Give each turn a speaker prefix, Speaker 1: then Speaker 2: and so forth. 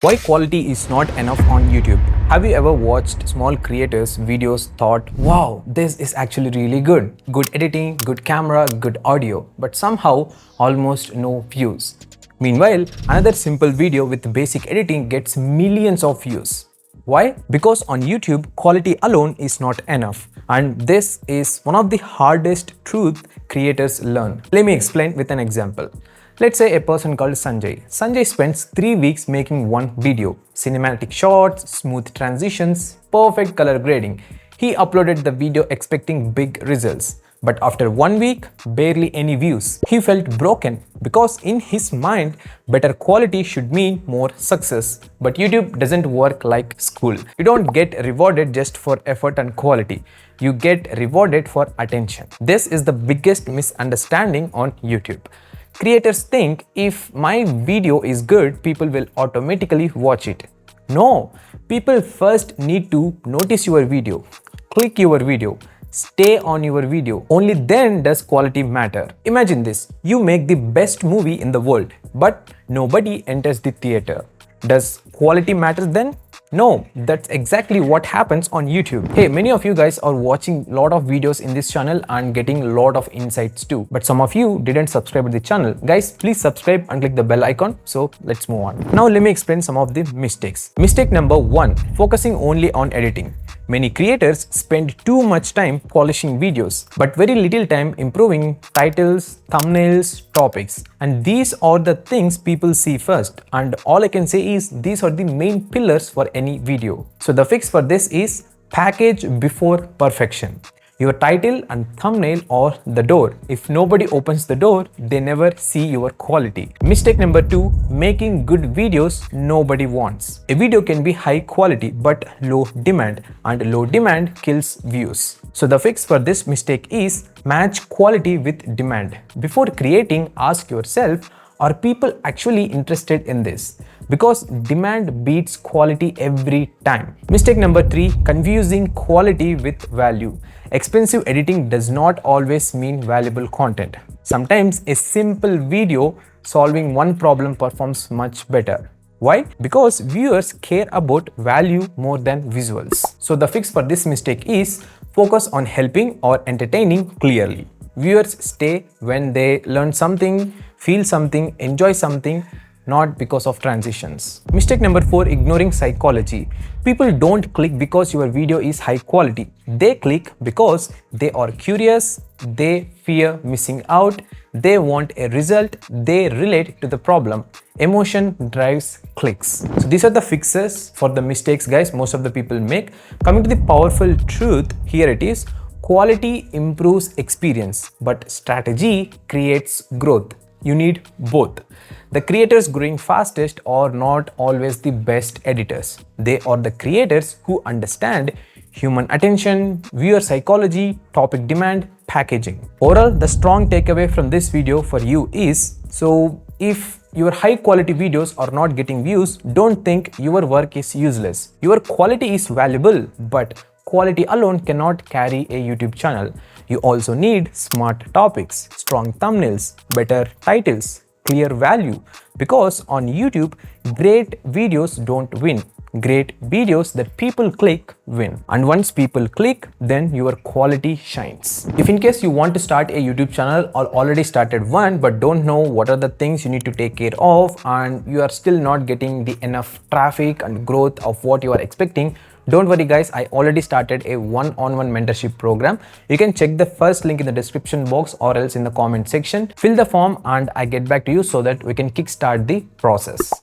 Speaker 1: Why quality is not enough on YouTube? Have you ever watched small creators' videos thought, wow, this is actually really good. Good editing, good camera, good audio, but somehow almost no views. Meanwhile, another simple video with basic editing gets millions of views. Why? Because on YouTube, quality alone is not enough. And this is one of the hardest truths creators learn. Let me explain with an example. Let's say a person called Sanjay. Sanjay spends 3 weeks making one video. Cinematic shots, smooth transitions, perfect color grading. He uploaded the video expecting big results. But after 1 week, barely any views. He felt broken because in his mind, better quality should mean more success. But YouTube doesn't work like school. You don't get rewarded just for effort and quality. You get rewarded for attention. This is the biggest misunderstanding on YouTube. Creators think if my video is good, people will automatically watch it. No, people first need to notice your video, click your video, stay on your video. Only then does quality matter. Imagine this, you make the best movie in the world, but nobody enters the theater. Does quality matter then? No, that's exactly what happens on YouTube. Hey, many of you guys are watching a lot of videos in this channel and getting a lot of insights too. But some of you didn't subscribe to the channel. Guys, please subscribe and click the bell icon. So let's move on. Now let me explain some of the mistakes. Mistake number 1, focusing only on editing. Many creators spend too much time polishing videos, but very little time improving titles, thumbnails, topics. And these are the things people see first. And all I can say is these are the main pillars for any video. So the fix for this is package before perfection. Your title and thumbnail are the door. If nobody opens the door, they never see your quality. Mistake number 2, making good videos nobody wants. A video can be high quality but low demand, and low demand kills views. So the fix for this mistake is match quality with demand. Before creating, ask yourself, are people actually interested in this? Because demand beats quality every time. Mistake number 3, confusing quality with value. Expensive editing does not always mean valuable content. Sometimes a simple video solving one problem performs much better. Why? Because viewers care about value more than visuals. So the fix for this mistake is focus on helping or entertaining clearly. Viewers stay when they learn something, feel something, enjoy something, not because of transitions. Mistake number 4, ignoring psychology. People don't click because your video is high quality. They click because they are curious, they fear missing out, they want a result, they relate to the problem. Emotion drives clicks. So these are the fixes for the mistakes, guys, most of the people make. Coming to the powerful truth, here it is. Quality improves experience, but strategy creates growth. You need both. The creators growing fastest are not always the best editors. They are the creators who understand human attention, viewer psychology, topic demand, packaging. Overall, the strong takeaway from this video for you is, so if your high quality videos are not getting views, don't think your work is useless. Your quality is valuable, but quality alone cannot carry a YouTube channel. You also need smart topics, strong thumbnails, better titles, clear value. Because on YouTube, great videos don't win. Great videos that people click win. And once people click, then your quality shines. If in case you want to start a YouTube channel or already started one but don't know what are the things you need to take care of and you are still not getting the enough traffic and growth of what you are expecting, don't worry guys, I already started a one-on-one mentorship program. You can check the first link in the description box or else in the comment section. Fill the form and I get back to you so that we can kickstart the process.